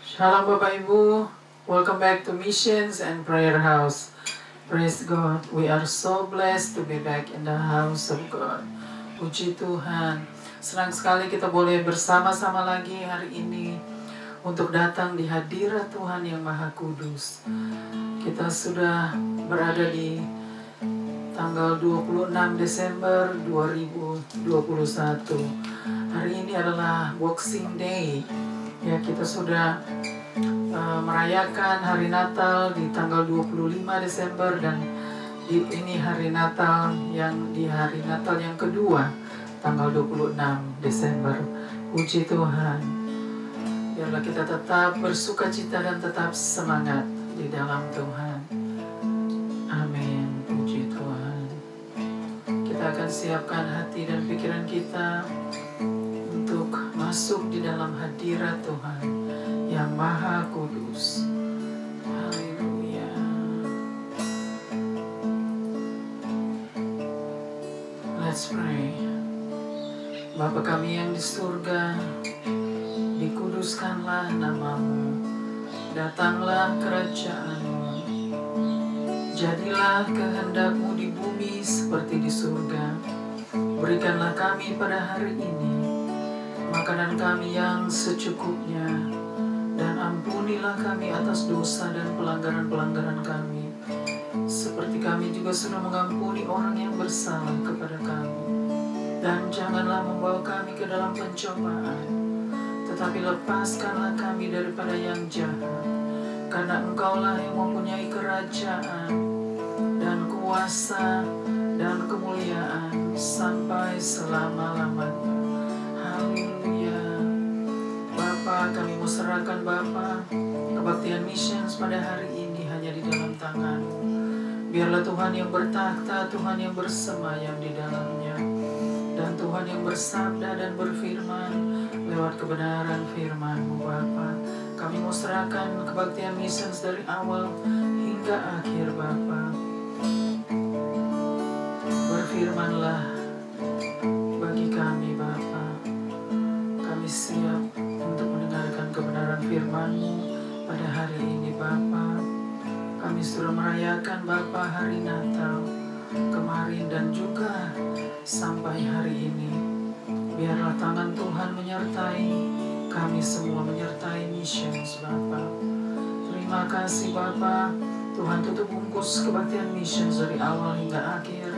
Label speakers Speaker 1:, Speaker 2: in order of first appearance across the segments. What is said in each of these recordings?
Speaker 1: Shalom Bapak Ibu, welcome back to Missions and Prayer House. Praise God, we are so blessed to be back in the house of God. Puji Tuhan, senang sekali kita boleh bersama-sama lagi hari ini untuk datang di hadirat Tuhan yang Maha Kudus. Kita sudah berada di tanggal 26 Desember 2021. Hari ini adalah Boxing Day. Ya, kita sudah merayakan hari Natal di tanggal 25 Desember dan ini hari Natal yang kedua tanggal 26 Desember. Puji Tuhan. Biarlah kita tetap bersukacita dan tetap semangat di dalam Tuhan. Amin. Puji Tuhan. Kita akan siapkan hati dan pikiran kita untuk masuk di dalam hadirat Tuhan yang Maha Kudus. Haleluya. Let's pray. Bapa kami yang di surga, dikuduskanlah namamu, datanglah kerajaan-Mu, jadilah kehendak-Mu di bumi seperti di surga. Berikanlah kami pada hari ini makanan kami yang secukupnya, dan ampunilah kami atas dosa dan pelanggaran-pelanggaran kami, seperti kami juga sudah mengampuni orang yang bersalah kepada kami. Dan janganlah membawa kami ke dalam pencobaan, tetapi lepaskanlah kami daripada yang jahat, karena Engkaulah yang mempunyai kerajaan dan kuasa dan kemuliaan sampai selama-lamanya. Haleluya. Bapa, kami mau serahkan Bapa kebaktian missions pada hari ini hanya di dalam tangan-Mu. Biarlah Tuhan yang bertakhta, Tuhan yang bersemayam di dalamnya, dan Tuhan yang bersabda dan berfirman lewat kebenaran firman-Mu Bapa. Kami mau serahkan kebaktian missions dari awal hingga akhir Bapa. Berfirmanlah bagi kami Bapa. Kami siap untuk mendengarkan kebenaran firman-Mu pada hari ini Bapa. Kami sudah merayakan Bapa hari Natal kemarin dan juga sampai hari ini. Biarlah tangan Tuhan menyertai kami semua, menyertai missions Bapa. Terima kasih Bapa. Tuhan tutup bungkus kebaktian missions dari awal hingga akhir.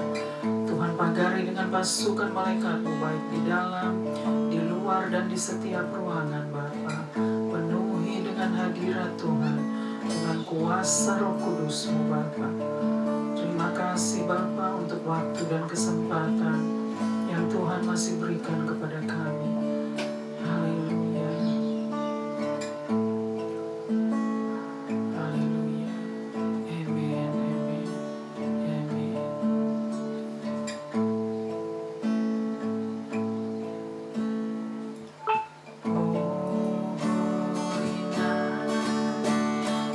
Speaker 1: Tuhan pagari dengan pasukan malaikat-Mu baik di dalam, di luar, dan di setiap ruangan Bapa. Penuhi dengan hadirat Tuhan, dengan kuasa Roh Kudus-Mu Bapa. Terima kasih Bapa untuk waktu dan kesempatan yang Tuhan masih berikan kepada kami. Haleluya. Haleluya. Amen. Amen. Amen.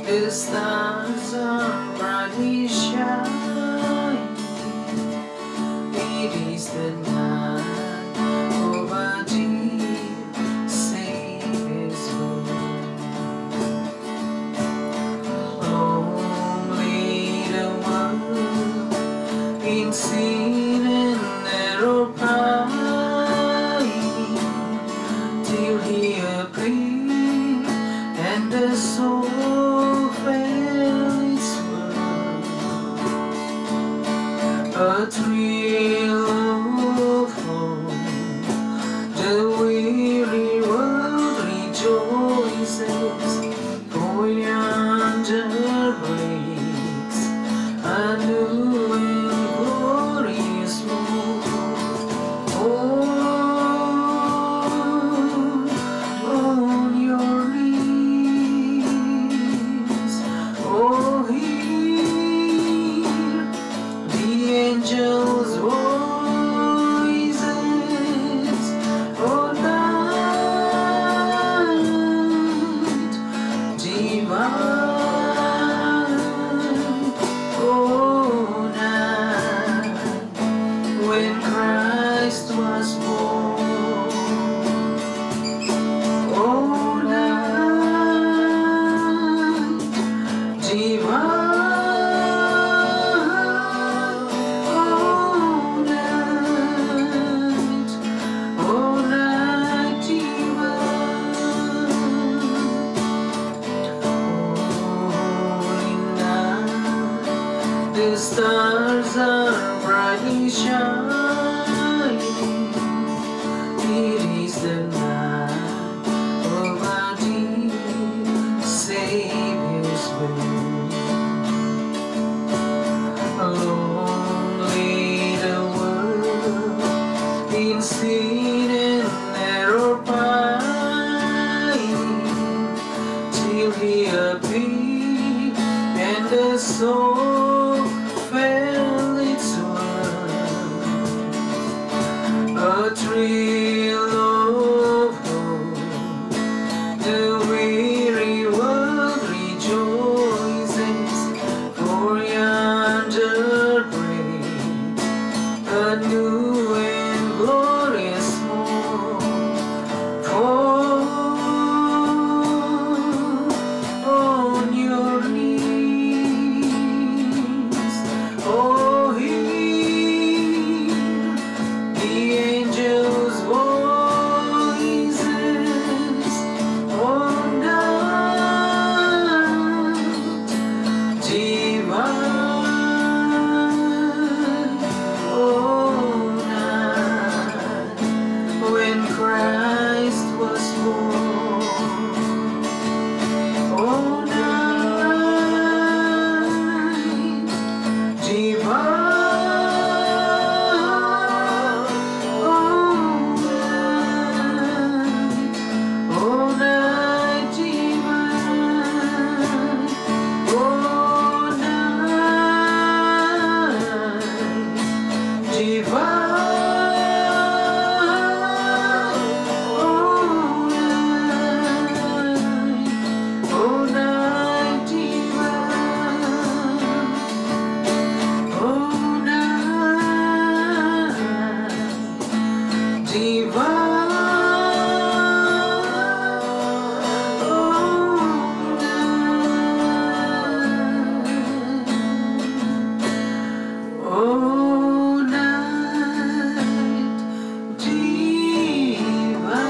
Speaker 1: The stars are brightly shining. It is the night of our dear Savior's birth. Only the world in sin and narrow pining, till He appeared and the soul a thrill of hope, the weary world rejoices, for yonder breaks a new and glorious morn. On your knees, oh, hear the angels' voices, oh night, stars are brightly shining. It is the night of our dear Savior's birth. Lonely the world in sin and error pining, till He appeared and the soul felt its worth. A thrill of hope, the weary world rejoices, for yonder breaks a new and glorious morn. Fall on your knees, oh, hear the angels' voices. Oh, night divine, oh, night when Christ was born. Oh, night divine, oh, night divine, oh, night divine, oh, night divine, oh, night divine, oh, night divine.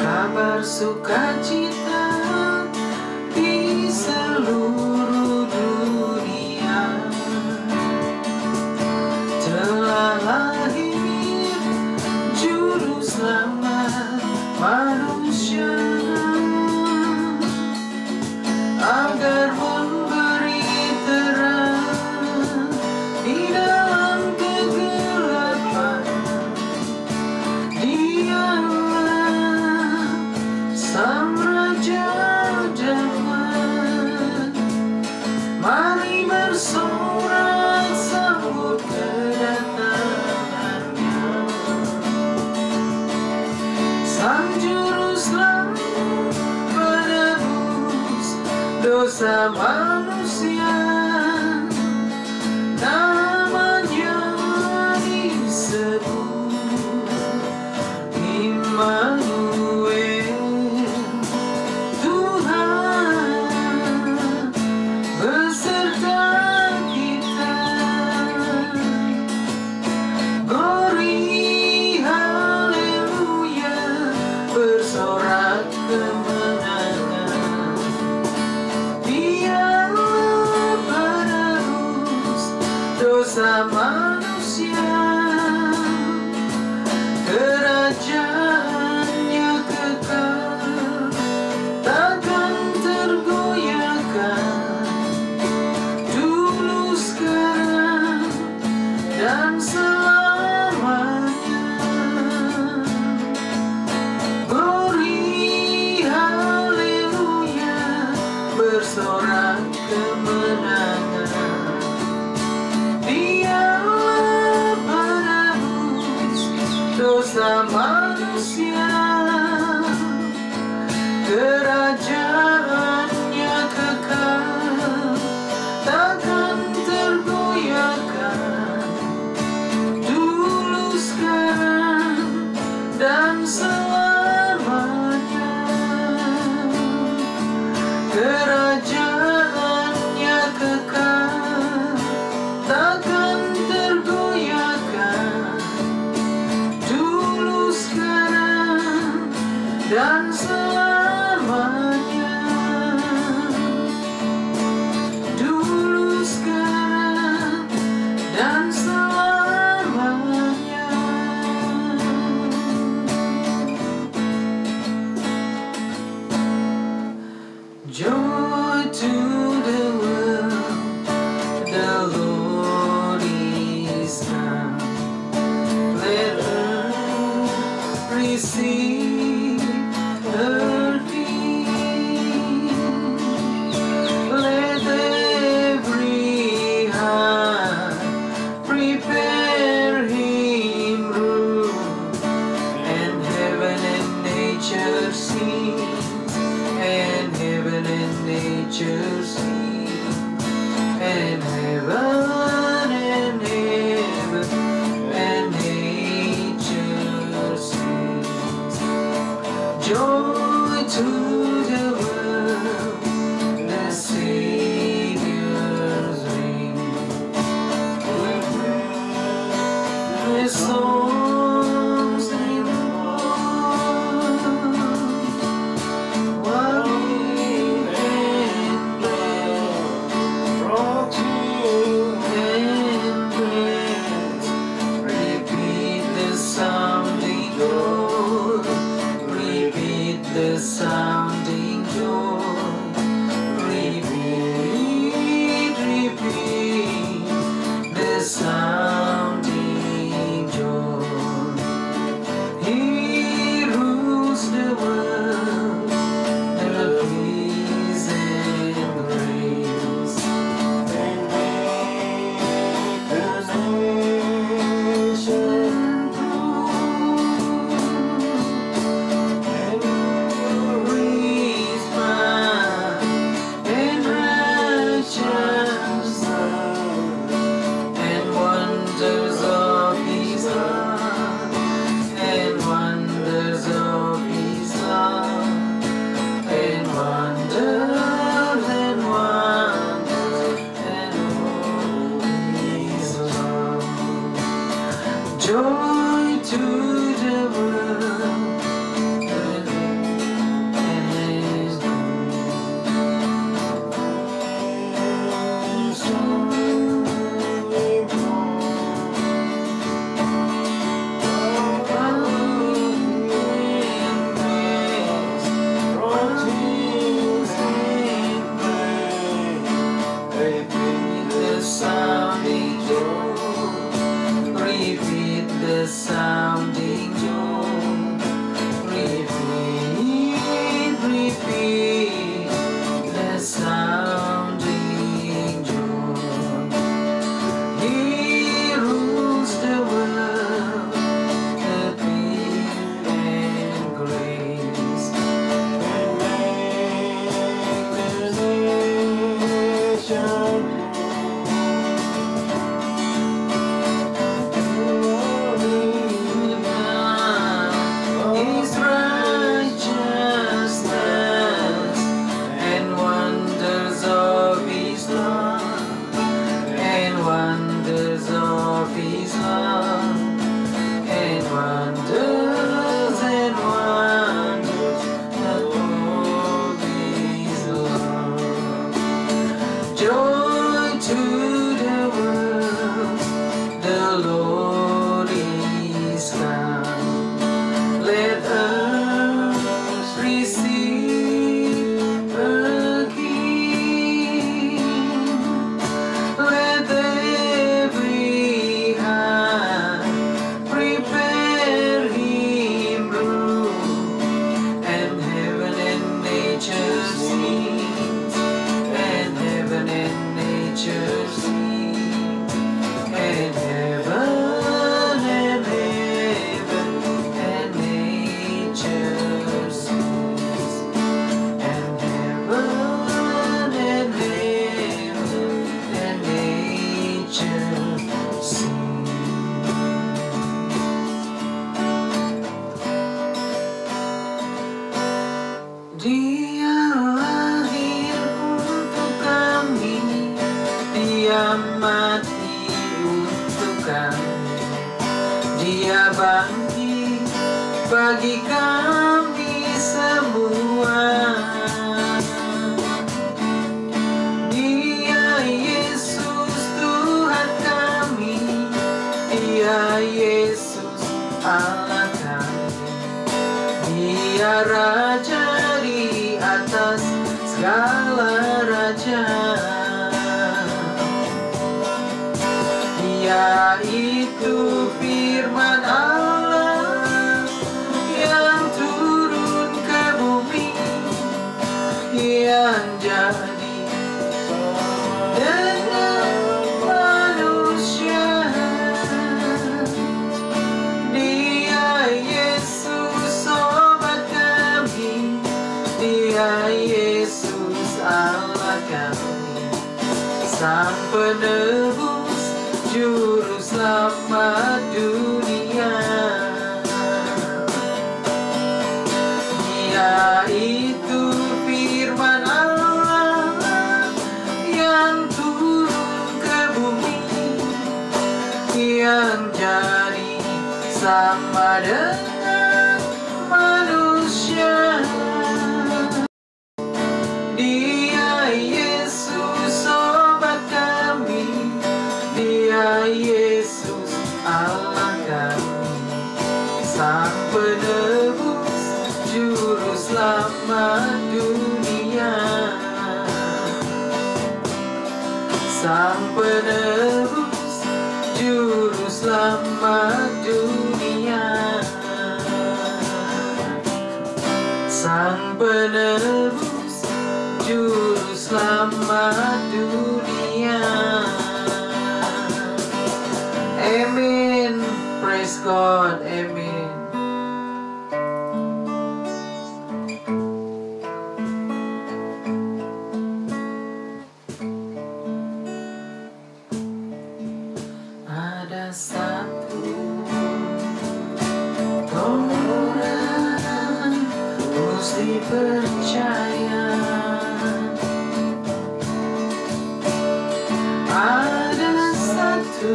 Speaker 1: Kabar sukacita di seluruh dunia, telah lahir juru selamat manusia, agar memberi terang di dalam kegelapan. Dialah Sang Raja Damai. Mari bersorak sambut kedatangannya. Sang Juru Selamat menebus dosa manusia, namanya disebut Immanuel. Tuhan beserta kita. Glory, haleluya, bersorak kemenangan. Dialah penebus dosa manusia, kerajaannya kekal, takkan tergoyahkan, dulu, sekarang, dan selamanya. Glory, haleluya, bersorak kemenangan. Dialah joy to the world. Repeat the sounding drum. Repeat, repeat the sounding drum. He rules the world, the peace and grace. His righteousness and wonders of His love, and wonders of His love, and wonders of His love. Joy to the world, the Lord is come. Let us receive a King. Let every heart prepare Him room, and heaven and nature sings, and heaven and nature sings, and heaven and heaven and nature sings, and heaven and nature sings. Dia lahir untuk kami, Dia mati untuk kami, Dia bangkit bagi kami semua. Dia Yesus Tuhan kami, Dia Yesus Allah kami, Dia Raja di atas segala raja. Dia itu firman Allah yang turun ke bumi, yang jadi dengan manusia. Dia Yesus obat kami, Dia Yesus Allah kami, Sang Penebus, Juru Selamat dunia. Dia itu firman Allah yang turun ke bumi, yang jadi sama dengan manusia. Dia Yesus obat kami, Dia Yesus Allah kami, Sang Penebus, Juru Selamat dunia. Sang Penebus, Juru Selamat dunia. Sang Penebus, Juru Selamat dunia. Amen. Praise God. Amen. Ada satu orang mesti percaya, ada satu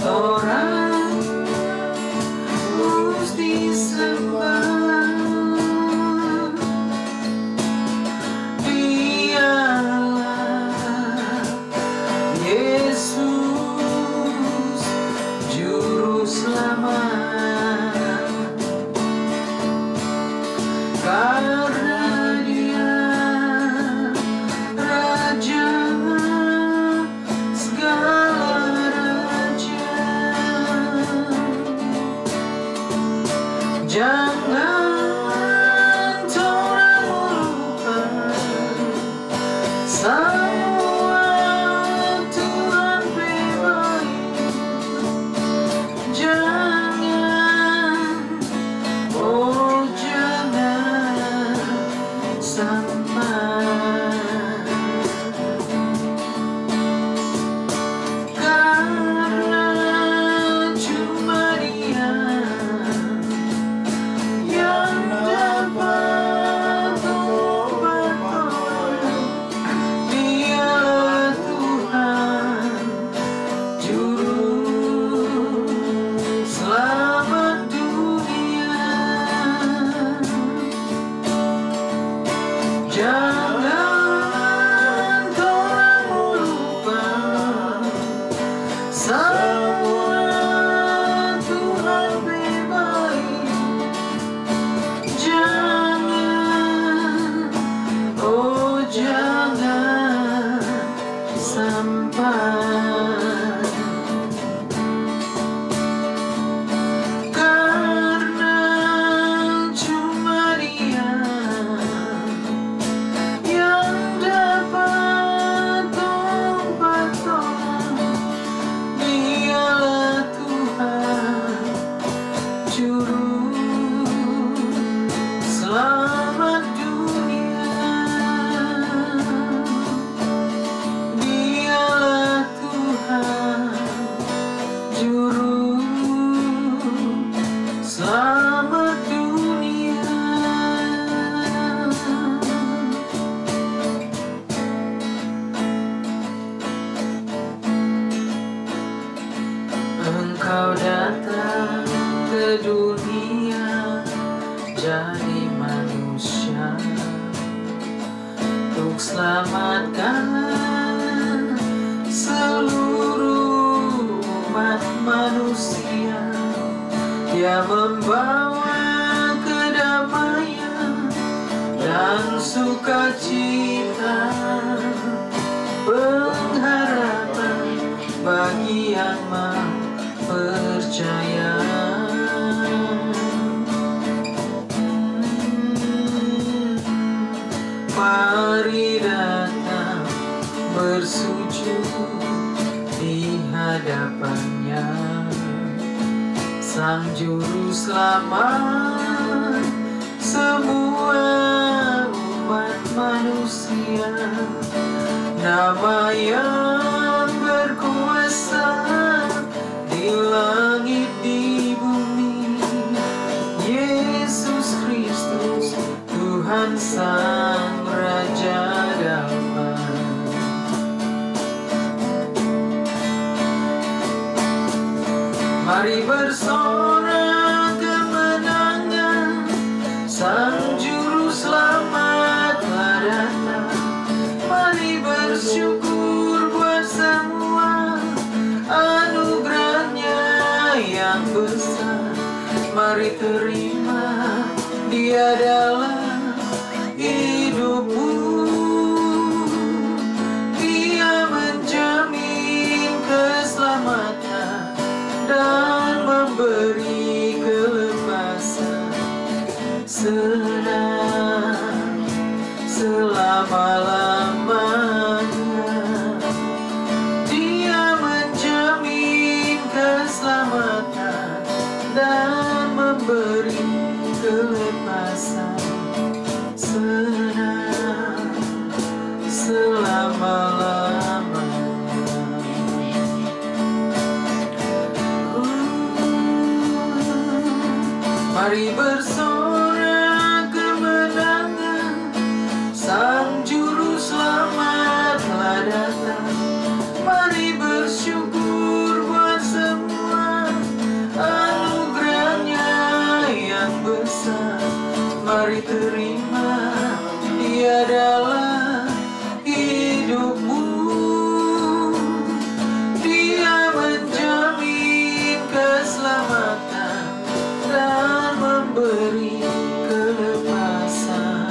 Speaker 1: orang sampai, karena cuma Dia yang dapat tempat tolong. Dialah Tuhan Juru Selamat dunia. Dialah Tuhan Juru Selamat dunia. Engkau datang ke dunia jadi manusia untuk selamatkan seluruh umat manusia. Dia membawa kedamaian dan sukacita, pengharapan bagi yang mau percaya. Mari datang bersujud di hadapannya, Sang Juru Selamat semua umat manusia. Nama yang berkuasa di langit di bumi, Yesus Kristus, Tuhan Sang Raja Damai. Mari bersorak kemenangan, Sang Juru Selamat telah datang. Mari bersyukur buat semua anugerahnya yang besar. Mari terima Dia dalam hidupmu. Dia menjamin keselamatan dan memberi kelepasan senang selama-lamanya. Dia menjamin keselamatan dan memberi kelepasan senang selama-lamanya. Mari bersorak kemenangan, Sang Juru Selamat telah datang. Mari bersyukur buat semua anugerahnya yang besar. Mari terima Dia dalam hidupmu. Dia menjamin keselamatan dan memberi kelepasan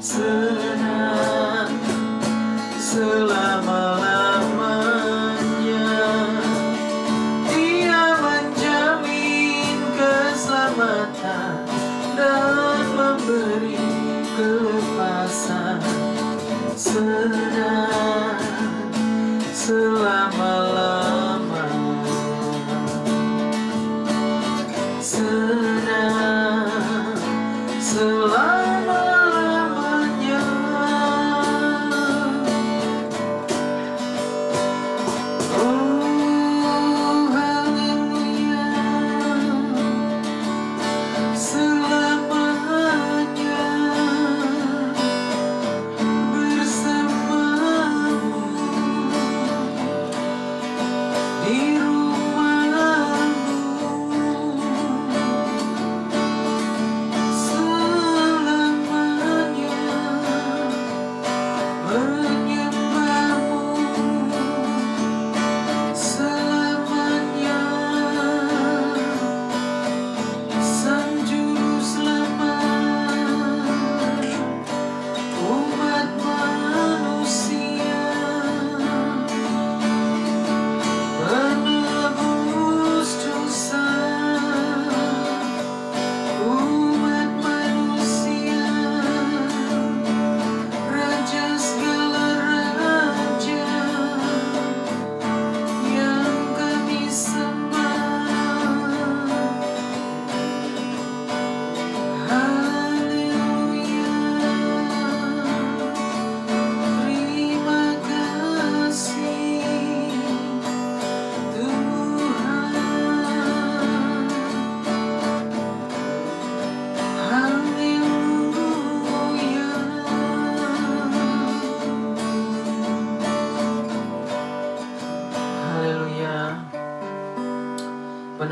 Speaker 1: senang selama-lamanya. Dia menjamin keselamatan dan memberi kelepasan senang selama-lamanya. Senang selama-lamanya.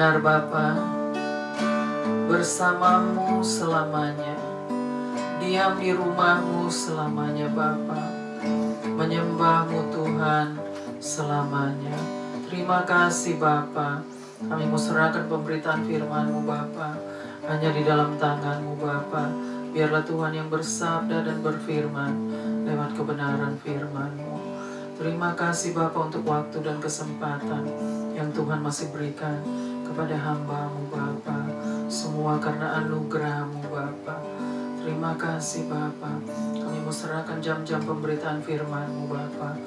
Speaker 1: benar Bapa, bersamamu selamanya, diam di rumahmu selamanya Bapa, menyembahmu Tuhan selamanya. Terima kasih Bapa, kami mau serahkan pemberitaan firman-Mu Bapa, hanya di dalam tangan-Mu Bapa. Biarlah Tuhan yang bersabda dan berfirman lewat kebenaran firman-Mu. Terima kasih Bapa untuk waktu dan kesempatan yang Tuhan masih berikan kepada hamba-Mu Bapa. Semua karena anugerah-Mu Bapa. Terima kasih Bapa. Kami mau serahkan jam-jam pemberitaan firman-Mu Bapa,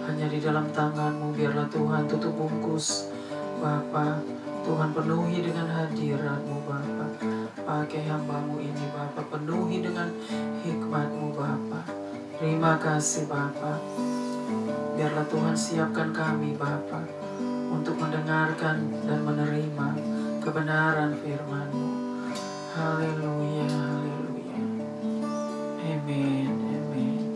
Speaker 1: hanya di dalam tangan-Mu. Biarlah Tuhan tutup bungkus Bapa. Tuhan penuhi dengan hadirat-Mu Bapa. Pakai hamba-Mu ini Bapa, penuhi dengan hikmat-Mu Bapa. Terima kasih Bapa. Biarlah Tuhan siapkan kami Bapa untuk mendengarkan dan menerima kebenaran firman-Mu. Haleluya, haleluya. Amin, amin, amin.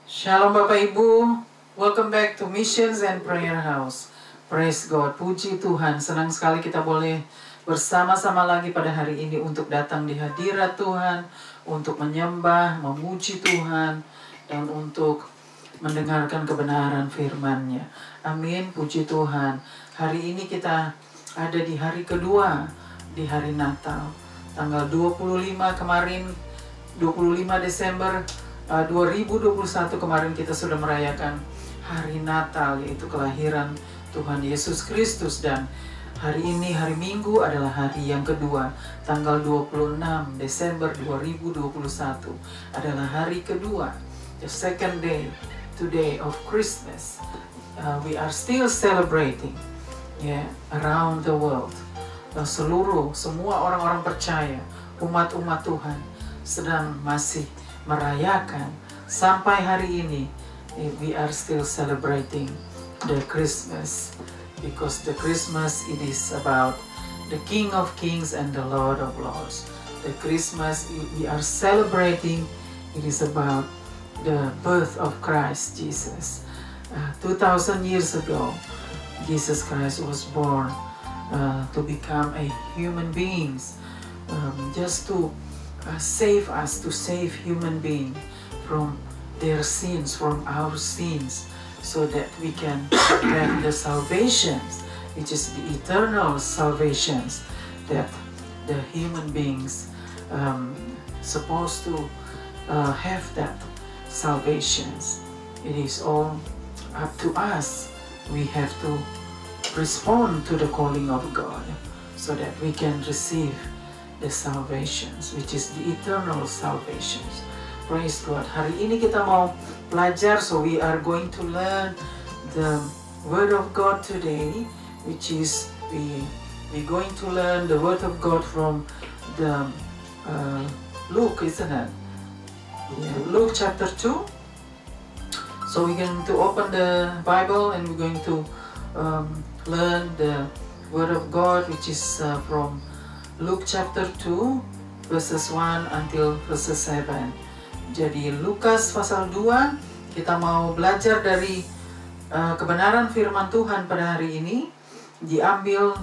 Speaker 1: Shalom Bapak Ibu. Welcome back to Missions and Prayer House. Praise God, puji Tuhan. Senang sekali kita boleh bersama-sama lagi pada hari ini untuk datang di hadirat Tuhan, untuk menyembah, memuji Tuhan, dan untuk mendengarkan kebenaran firman-Nya. Amin, puji Tuhan. Hari ini kita ada di hari kedua, di hari Natal. Tanggal 25 kemarin, 25 Desember 2021 kemarin kita sudah merayakan hari Natal, yaitu kelahiran Tuhan Yesus Kristus. Dan hari ini, hari Minggu, adalah hari yang kedua. Tanggal 26 Desember 2021 adalah hari kedua, the second day, today of Christmas. We are still celebrating around the world. Semua orang-orang percaya, umat-umat Tuhan sedang masih merayakan sampai hari ini. We are still celebrating the Christmas, because the Christmas, it is about the King of Kings and the Lord of Lords. The Christmas we are celebrating, it is about the birth of Christ Jesus. 2000 years ago, Jesus Christ was born to become a human being, just to save us, to save human beings from their sins, from our sins, so that we can have the salvations, which is the eternal salvations that the human beings supposed to have, that salvations. It is all up to us. We have to respond to the calling of God so that we can receive the salvations, which is the eternal salvations. Praise God. Hari ini kita mau belajar, so we are going to learn the Word of God today, which is we're going to learn the Word of God from the Luke, isn't it? Yeah, Luke chapter 2. So we're going to open the Bible and we're going to learn the Word of God, which is from Luke chapter 2, verses 1 until verses 7. Jadi Lukas pasal 2, kita mau belajar dari kebenaran firman Tuhan pada hari ini. Diambil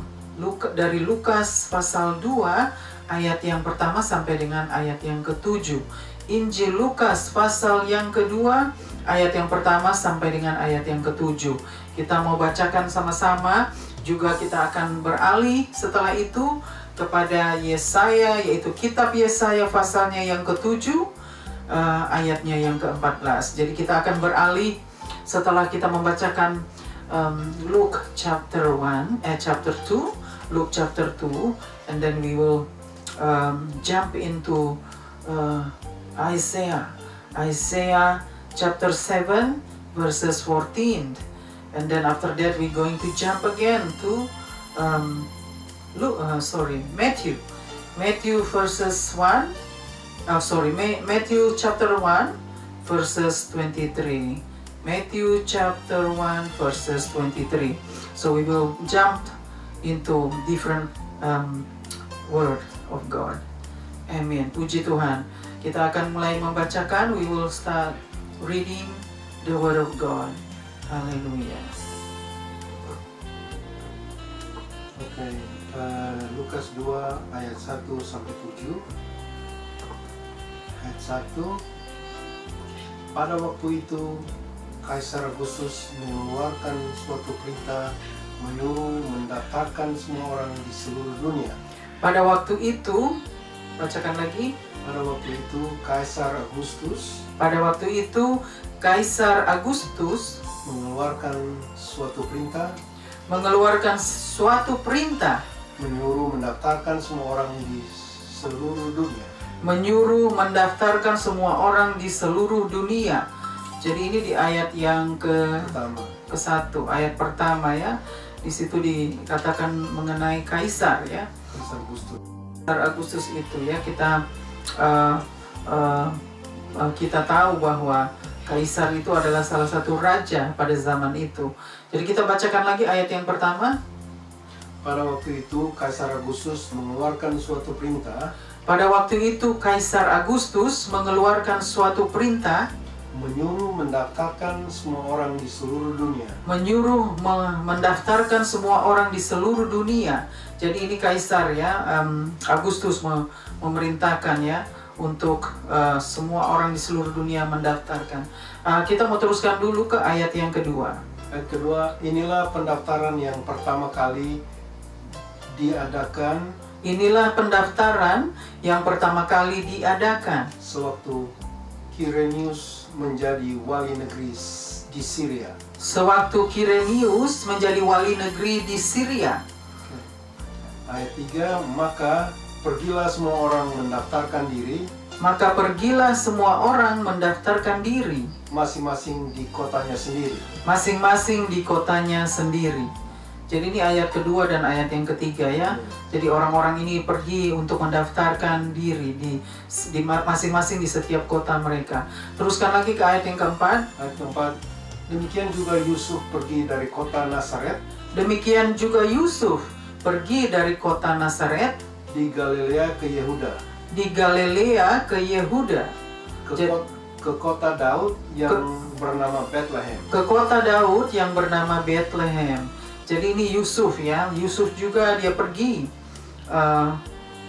Speaker 1: dari Lukas pasal 2, ayat yang pertama sampai dengan ayat yang ke-7. Injil Lukas pasal yang kedua, ayat yang pertama sampai dengan ayat yang ke-7. Kita mau bacakan sama-sama, juga kita akan beralih setelah itu kepada Yesaya, yaitu kitab Yesaya pasalnya yang ke-7, ayatnya yang ke-14. Jadi kita akan beralih setelah kita membacakan Luke chapter 2, Luke chapter 2, and then we will jump into Isaiah chapter 7 verses 14, and then after that we're going to jump again to Matthew verses 1. Matthew chapter 1 verses 23. Matthew chapter 1 verses 23. So we will jump into different word of God. Amen. Puji Tuhan. Kita akan mulai membacakan. We will start reading the word of God. Hallelujah.
Speaker 2: Oke, Lukas 2 ayat 1 sampai 7. Ayat 1. Pada waktu itu Kaisar Agustus mengeluarkan suatu perintah menyuruh mendaftarkan semua orang di seluruh dunia.
Speaker 1: Pada waktu itu, bacakan lagi.
Speaker 2: Pada waktu itu Kaisar Agustus
Speaker 1: Pada waktu itu Kaisar Agustus
Speaker 2: mengeluarkan suatu perintah menyuruh mendaftarkan semua orang di seluruh dunia.
Speaker 1: Menyuruh mendaftarkan semua orang di seluruh dunia. Jadi ini di ayat yang ke-1, ayat pertama ya. Di situ dikatakan mengenai Kaisar ya.
Speaker 2: Kaisar Agustus.
Speaker 1: Kaisar Agustus itu ya, kita tahu bahwa Kaisar itu adalah salah satu raja pada zaman itu. Jadi kita bacakan lagi ayat yang pertama.
Speaker 2: Pada waktu itu Kaisar Agustus mengeluarkan suatu perintah
Speaker 1: Pada waktu itu Kaisar Agustus mengeluarkan suatu perintah
Speaker 2: menyuruh mendaftarkan semua orang di seluruh dunia.
Speaker 1: Mendaftarkan semua orang di seluruh dunia. Jadi ini Kaisar ya, Agustus memerintahkan ya untuk semua orang di seluruh dunia mendaftarkan. Kita mau teruskan dulu ke ayat yang kedua.
Speaker 2: Ayat kedua, inilah pendaftaran yang pertama kali diadakan.
Speaker 1: Inilah pendaftaran yang pertama kali diadakan
Speaker 2: Sewaktu Kirenius menjadi wali negeri di Syria.
Speaker 1: Sewaktu Kirenius menjadi wali negeri di Syria.
Speaker 2: Ayat 3, maka pergilah semua orang mendaftarkan diri.
Speaker 1: Maka pergilah semua orang mendaftarkan diri.
Speaker 2: Masing-masing di kotanya sendiri.
Speaker 1: Masing-masing di kotanya sendiri. Jadi ini ayat kedua dan ayat yang ketiga ya. Jadi orang-orang ini pergi untuk mendaftarkan diri di masing-masing di setiap kota mereka. Teruskan lagi ke ayat yang keempat.
Speaker 2: Ayat keempat, demikian juga Yusuf pergi dari kota Nazaret.
Speaker 1: Demikian juga Yusuf pergi dari kota Nazaret
Speaker 2: di Galilea ke Yehuda.
Speaker 1: Di Galilea ke Yehuda.
Speaker 2: Ke kota Daud yang bernama Bethlehem.
Speaker 1: Ke kota Daud yang bernama Bethlehem. Jadi ini Yusuf ya. Yusuf juga dia pergi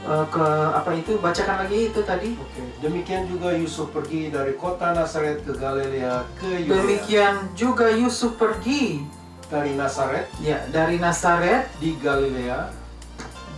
Speaker 1: ke apa itu? Bacakan lagi itu tadi.
Speaker 2: Oke. Demikian juga Yusuf pergi dari kota Nazaret ke Galilea ke Yudea.
Speaker 1: Demikian juga Yusuf pergi
Speaker 2: dari Nazaret.
Speaker 1: Ya, dari Nazaret
Speaker 2: di Galilea.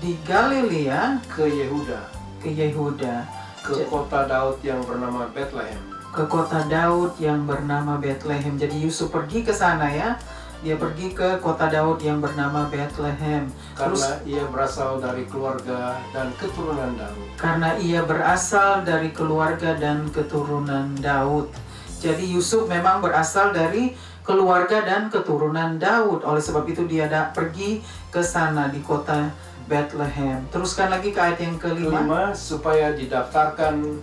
Speaker 1: Di Galilea
Speaker 2: ke Yehuda.
Speaker 1: Ke Yehuda.
Speaker 2: Ke kota Daud yang bernama Bethlehem.
Speaker 1: Ke kota Daud yang bernama Bethlehem. Jadi Yusuf pergi ke sana ya. Dia pergi ke kota Daud yang bernama Bethlehem.
Speaker 2: Karena ia berasal dari keluarga dan keturunan Daud.
Speaker 1: Karena ia berasal dari keluarga dan keturunan Daud. Jadi Yusuf memang berasal dari keluarga dan keturunan Daud. Oleh sebab itu dia pergi ke sana di kota Bethlehem. Teruskan lagi ke ayat yang kelima.
Speaker 2: Supaya didaftarkan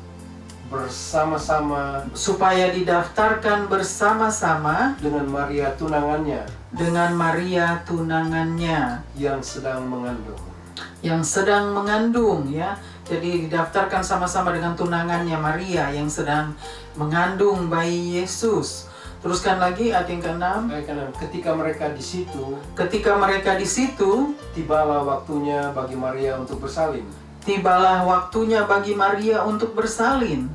Speaker 2: bersama-sama.
Speaker 1: Supaya didaftarkan bersama-sama
Speaker 2: dengan Maria tunangannya.
Speaker 1: Dengan Maria tunangannya
Speaker 2: yang sedang mengandung.
Speaker 1: Yang sedang mengandung ya. Jadi didaftarkan sama-sama dengan tunangannya Maria yang sedang mengandung bayi Yesus. Teruskan lagi ayat yang ke-6.
Speaker 2: Ketika mereka di situ.
Speaker 1: Ketika mereka di situ.
Speaker 2: Tibalah waktunya bagi Maria untuk bersalin.
Speaker 1: Tibalah waktunya bagi Maria untuk bersalin.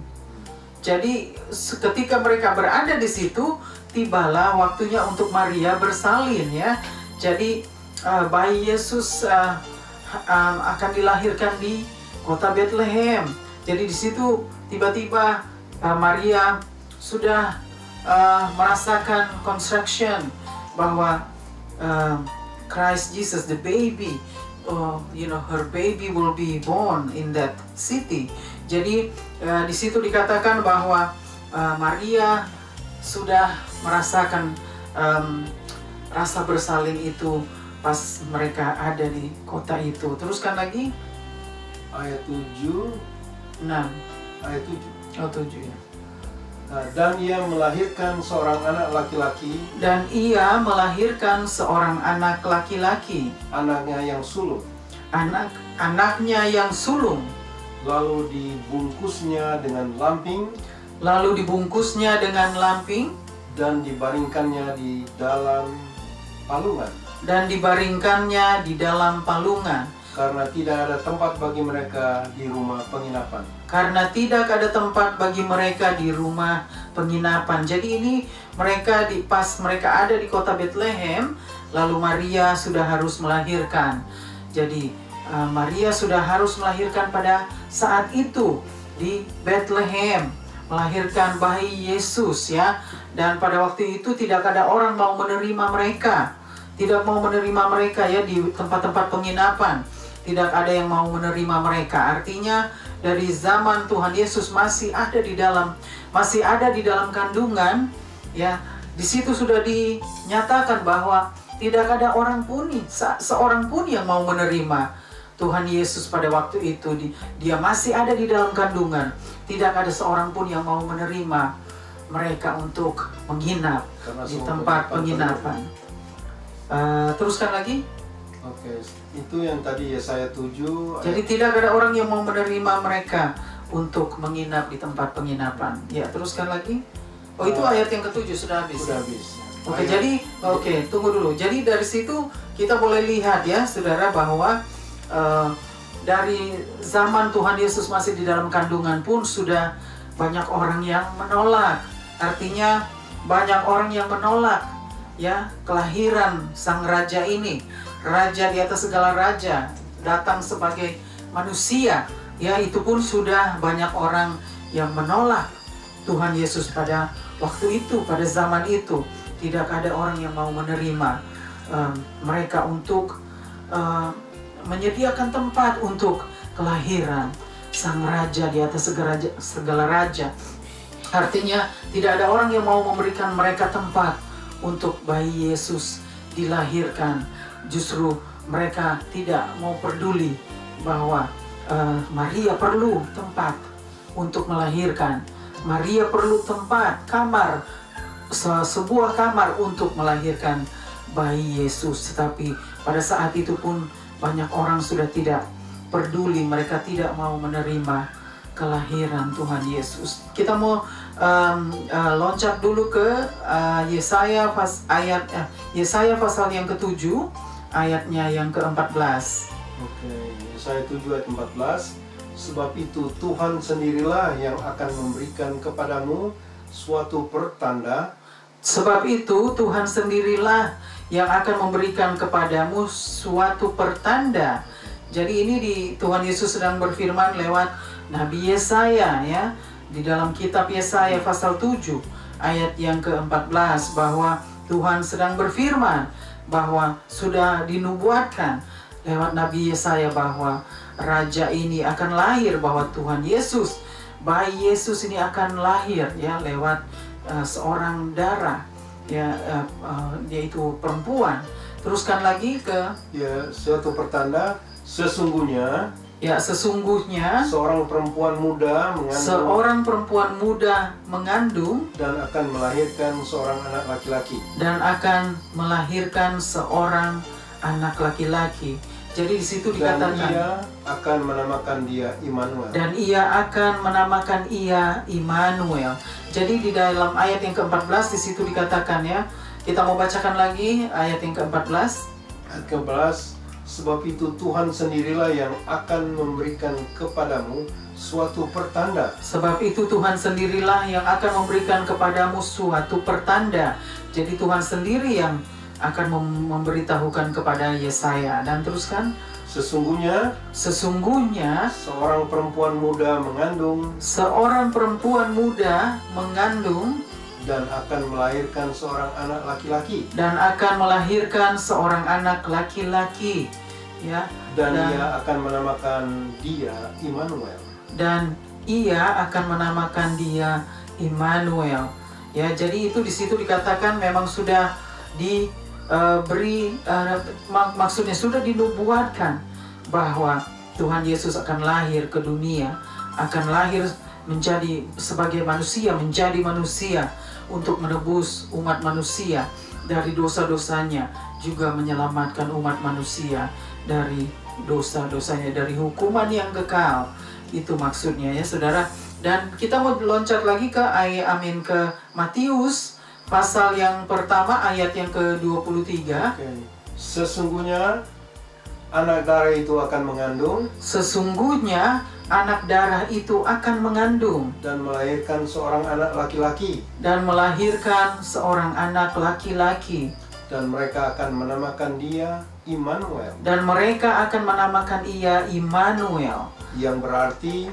Speaker 1: Jadi ketika mereka berada di situ, tibalah waktunya untuk Maria bersalin ya. Jadi bayi Yesus akan dilahirkan di kota Bethlehem. Jadi di situ tiba-tiba Maria sudah merasakan construction bahwa Christ Jesus the baby, her baby will be born in that city. Jadi di situ dikatakan bahwa Maria sudah merasakan rasa bersalin itu pas mereka ada di kota itu. Teruskan lagi.
Speaker 2: Ayat 7.
Speaker 1: 6.
Speaker 2: Ayat 7.
Speaker 1: Oh 7 ya.
Speaker 2: Dan ia melahirkan seorang anak laki-laki.
Speaker 1: Dan ia melahirkan seorang anak laki-laki.
Speaker 2: Anaknya yang sulung.
Speaker 1: Anaknya yang sulung.
Speaker 2: Lalu dibungkusnya dengan lamping.
Speaker 1: Lalu dibungkusnya dengan lamping.
Speaker 2: Dan dibaringkannya di dalam palungan.
Speaker 1: dan dibaringkannya di dalam palungan.
Speaker 2: Karena tidak ada tempat bagi mereka di rumah penginapan.
Speaker 1: Karena tidak ada tempat bagi mereka di rumah penginapan. Jadi ini mereka pas mereka ada di kota Bethlehem, lalu Maria sudah harus melahirkan. Jadi Maria sudah harus melahirkan pada saat itu di Bethlehem, melahirkan bayi Yesus ya. Dan pada waktu itu tidak ada orang mau menerima mereka, tidak mau menerima mereka ya di tempat-tempat penginapan. Tidak ada yang mau menerima mereka. Artinya dari zaman Tuhan Yesus masih ada di dalam kandungan ya. Di situ sudah dinyatakan bahwa tidak ada orang pun, seorang pun yang mau menerima Tuhan Yesus pada waktu itu. Dia masih ada di dalam kandungan. Tidak ada seorang pun yang mau menerima mereka untuk menginap di tempat penginapan. Teruskan lagi.
Speaker 2: Oke, itu yang tadi Yesaya 7.
Speaker 1: Jadi tidak ada orang yang mau menerima mereka untuk menginap di tempat penginapan. Ya, teruskan lagi. Oh, itu ayat yang ke-7 sudah habis.
Speaker 2: Sudah habis.
Speaker 1: Oke, tunggu dulu. Jadi dari situ kita boleh lihat ya, saudara, bahwa dari zaman Tuhan Yesus masih di dalam kandungan pun sudah banyak orang yang menolak. Artinya banyak orang yang menolak ya kelahiran sang raja ini. Raja di atas segala raja datang sebagai manusia ya, itu pun sudah banyak orang yang menolak Tuhan Yesus pada waktu itu, pada zaman itu. Tidak ada orang yang mau menerima mereka untuk menyediakan tempat untuk kelahiran sang raja di atas segala raja. Artinya tidak ada orang yang mau memberikan mereka tempat untuk bayi Yesus dilahirkan. Justru mereka tidak mau peduli bahwa Maria perlu tempat untuk melahirkan. Maria perlu tempat, kamar, sebuah kamar untuk melahirkan bayi Yesus. Tetapi pada saat itu pun banyak orang sudah tidak peduli, mereka tidak mau menerima kelahiran Tuhan Yesus. Kita mau loncat dulu ke Yesaya pasal yang ke-7, ayatnya yang ke-14.
Speaker 2: Oke, Yesaya 7 ayat 14. Sebab itu Tuhan sendirilah yang akan memberikan kepadamu suatu pertanda.
Speaker 1: Sebab itu Tuhan sendirilah yang akan memberikan kepadamu suatu pertanda. Jadi ini Tuhan Yesus sedang berfirman lewat Nabi Yesaya ya. Di dalam kitab Yesaya pasal 7 ayat yang ke-14 bahwa Tuhan sedang berfirman bahwa sudah dinubuatkan lewat Nabi Yesaya bahwa raja ini akan lahir, bahwa Tuhan Yesus, bayi Yesus ini akan lahir ya lewat seorang darah ya, yaitu perempuan. Teruskan lagi ke
Speaker 2: ya, suatu pertanda, sesungguhnya
Speaker 1: seorang perempuan muda mengandung
Speaker 2: dan akan melahirkan seorang anak laki-laki. Jadi di situ dikatakan
Speaker 1: dan ia akan menamakan dia Immanuel. Jadi di dalam ayat yang ke-14 di situ dikatakan ya. Kita mau bacakan lagi ayat yang ke-14.
Speaker 2: Ayat ke-14. Sebab itu Tuhan sendirilah yang akan memberikan kepadamu suatu pertanda.
Speaker 1: Sebab itu Tuhan sendirilah yang akan memberikan kepadamu suatu pertanda. Jadi Tuhan sendiri yang akan memberitahukan kepada Yesaya. Dan teruskan.
Speaker 2: Sesungguhnya seorang perempuan muda mengandung dan akan melahirkan seorang anak laki-laki. Ya, dan ia akan menamakan dia Immanuel. Ya, jadi itu di situ dikatakan memang sudah maksudnya sudah dinubuatkan bahwa Tuhan Yesus akan lahir ke dunia, akan lahir menjadi sebagai manusia, menjadi manusia untuk menebus umat manusia dari dosa-dosanya, juga menyelamatkan umat manusia dari dosa-dosanya, dari hukuman yang kekal. Itu maksudnya ya saudara. Dan kita mau loncat lagi ke ke Matius pasal yang pertama ayat yang ke-23.
Speaker 3: Sesungguhnya anak darah itu akan mengandung
Speaker 2: Sesungguhnya anak darah itu akan mengandung
Speaker 3: dan melahirkan seorang anak laki-laki,
Speaker 2: dan melahirkan seorang anak laki-laki,
Speaker 3: dan mereka akan menamakan dia Immanuel,
Speaker 2: dan mereka akan menamakan ia Immanuel,
Speaker 3: yang berarti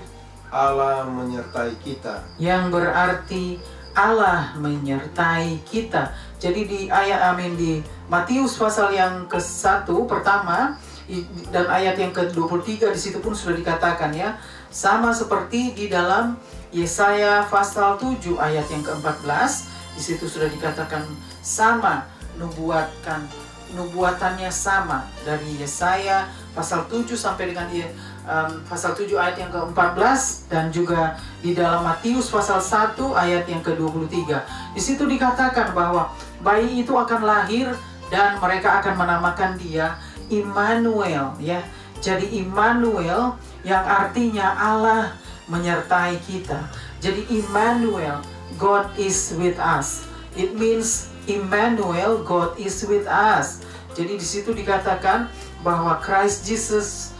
Speaker 3: Allah menyertai kita.
Speaker 2: yang berarti Allah menyertai kita. Jadi di di Matius pasal yang ke-1 pertama dan ayat yang ke-23 di situ pun sudah dikatakan ya, sama seperti di dalam Yesaya pasal 7 ayat yang ke-14, di situ sudah dikatakan sama, nubuatannya sama dari Yesaya pasal 7 sampai dengan pasal 7 ayat yang ke-14, dan juga di dalam Matius pasal 1 ayat yang ke-23. Di situ dikatakan bahwa bayi itu akan lahir dan mereka akan menamakan dia Immanuel ya. Jadi Immanuel yang artinya Allah menyertai kita. Jadi Immanuel, God is with us. It means Immanuel, God is with us. Jadi di situ dikatakan bahwa Christ Jesus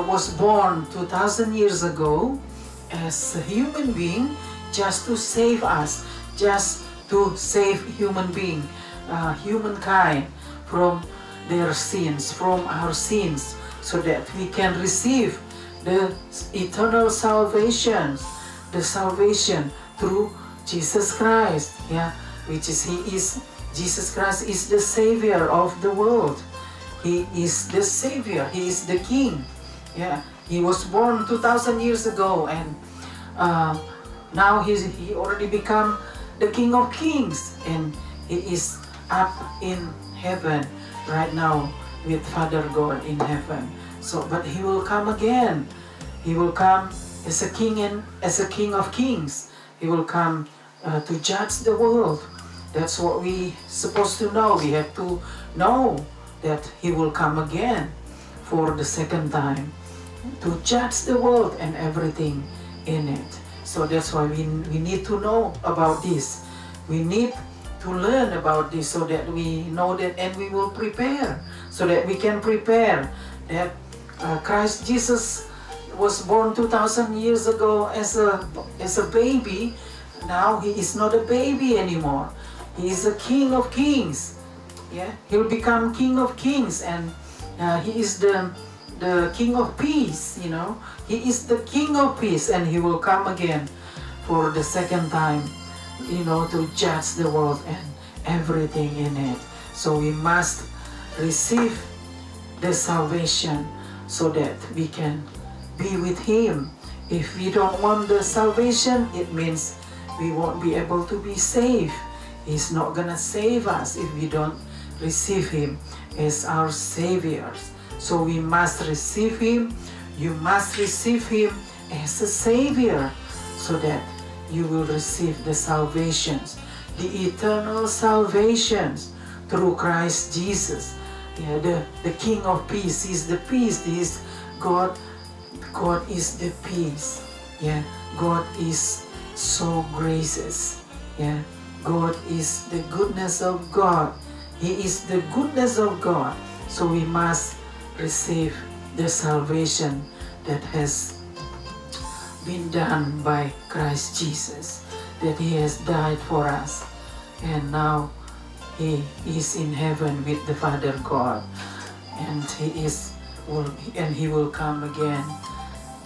Speaker 2: was born 2000 years ago as a human being just to save us, just to save humankind from their sins, from our sins, so that we can receive the eternal salvation, the salvation through Jesus Christ, yeah, Jesus Christ is the Savior of the world. He is the Savior, He is the King, yeah. He was born 2000 years ago, and now he already become the King of Kings, and He is up in heaven right now with Father God in heaven. So, but He will come again. He will come as a King and as a King of Kings. He will come to judge the world. That's what we supposed to know. We have to know that He will come again for the second time to judge the world and everything in it. So that's why we need to know about this. We need to learn about this so that we know that, and we will prepare so that we can prepare that Christ Jesus was born 2000 years ago as a baby. Now He is not a baby anymore. He is a King of Kings. Yeah, He'll become King of Kings, and He is the King of Peace. You know, He is the King of Peace, and He will come again for the second time, you know, to judge the world and everything in it. So we must receive the salvation so that we can be with Him. If we don't want the salvation, it means we won't be able to be saved. He's not gonna save us if we don't receive Him as our Savior. So we must receive Him. You must receive Him as a Savior so that you will receive the salvations, the eternal salvations through Christ Jesus. Yeah, the King of Peace. He's the peace. He is God. God is the peace. Yeah, God is so gracious. Yeah, God is the goodness of God. He is the goodness of God. So we must receive the salvation that has been done by Christ Jesus, that He has died for us, and now He is in heaven with the Father God, and He will come again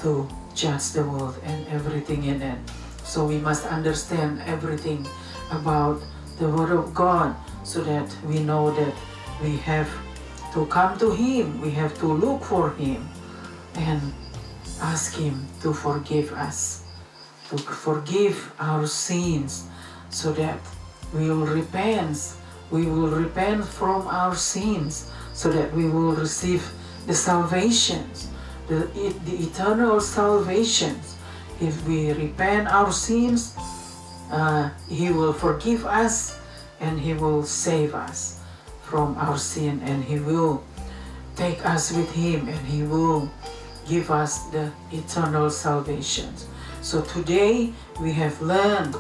Speaker 2: to judge the world and everything in it. So we must understand everything about the Word of God so that we know that we have to come to Him, we have to look for Him and ask Him to forgive us, to forgive our sins, so that we will repent from our sins, so that we will receive the salvations, the eternal salvations. If we repent our sins, He will forgive us, and He will save us from our sin, and He will take us with Him, and He will give us the eternal salvation. So today we have learned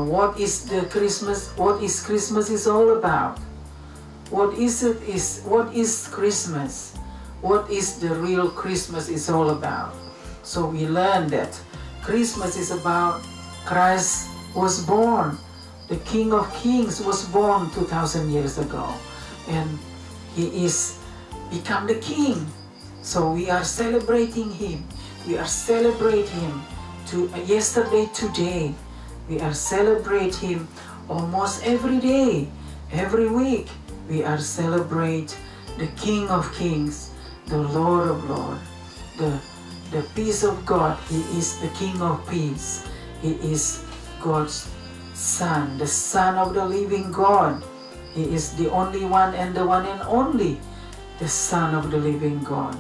Speaker 2: what is Christmas is all about. what is Christmas? What is the real Christmas is all about? So we learn that Christmas is about Christ was born. The King of Kings was born 2,000 years ago, and he is become the King. So we are celebrating him. We are celebrating him to yesterday, today. We are celebrating him almost every day, every week. We are celebrate the King of Kings, the Lord of Lords, the peace of God. He is the King of peace. He is God's Son, the Son of the living God. He is the only one and the one and only, the Son of the living God.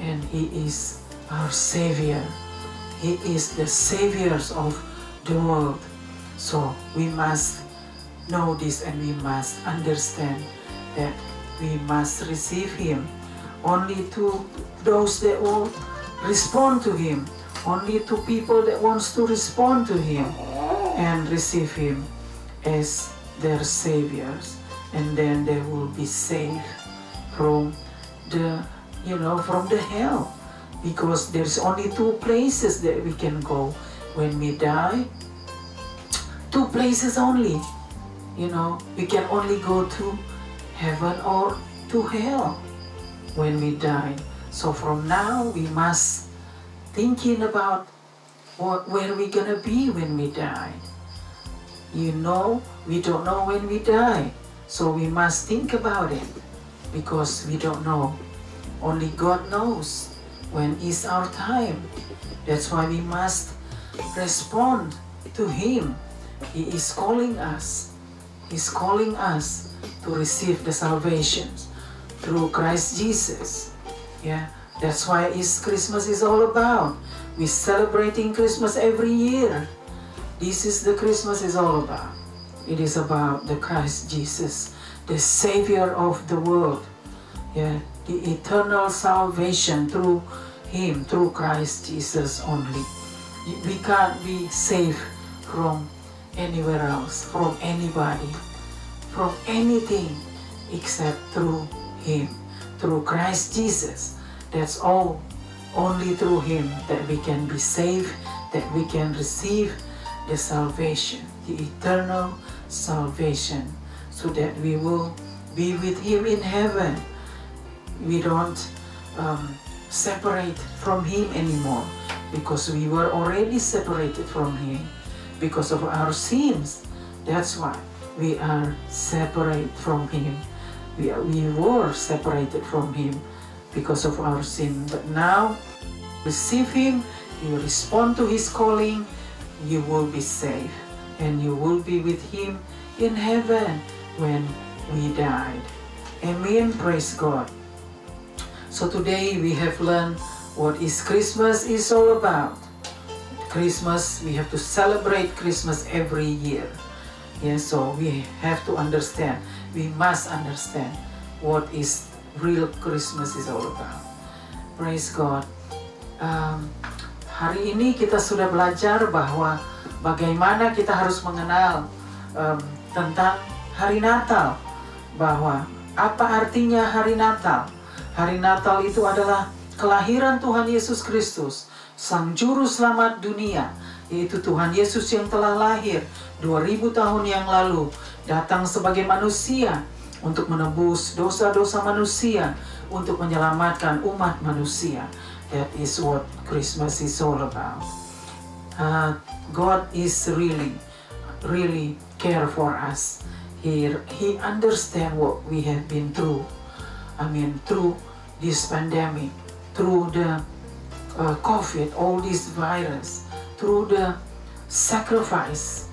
Speaker 2: And he is our Savior. He is the Savior of the world. So we must know this, and we must understand that we must receive him only to those that will respond to him, only to people that wants to respond to him and receive him as their saviors, and then they will be saved from the from the hell, because there's only two places that we can go when we die. Two places only. We can only go to heaven or to hell when we die. So from now we must thinking about where we gonna be when we die. We don't know when we die, so we must think about it, because we don't know. Only God knows when is our time. That's why we must respond to him. He is calling us. He's calling us to receive the salvation through Christ Jesus. Yeah, that's why Christmas is all about. We're celebrating Christmas every year. This is the Christmas is all about. It is about the Christ Jesus, the Savior of the world. Yeah, the eternal salvation through him, through Christ Jesus only. We can't be saved from anywhere else, from anybody, from anything except through him, through Christ Jesus. That's all. Only through him that we can be saved, that we can receive the salvation, the eternal salvation, so that we will be with him in heaven. We don't separate from him anymore, because we were already separated from him because of our sins. That's why we are separate from him. We were separated from him because of our sin. But now, receive him, you respond to his calling, you will be saved, and you will be with him in heaven when we died. Amen. Praise God. So today we have learned what is Christmas is all about. Christmas, we have to celebrate Christmas every year. Yeah, so we have to understand, we must understand what is real Christmas is all about. Praise God. Hari ini kita sudah belajar bahwa bagaimana kita harus mengenal tentang hari Natal, bahwa apa artinya hari Natal. Hari Natal itu adalah kelahiran Tuhan Yesus Kristus, Sang Juru Selamat dunia, yaitu Tuhan Yesus yang telah lahir 2000 tahun yang lalu, datang sebagai manusia untuk menebus dosa-dosa manusia, untuk menyelamatkan umat manusia. That is what Christmas is all about. God is really care for us. He understand what we have been through. Through this pandemic, through the COVID, all this virus, through the sacrifice,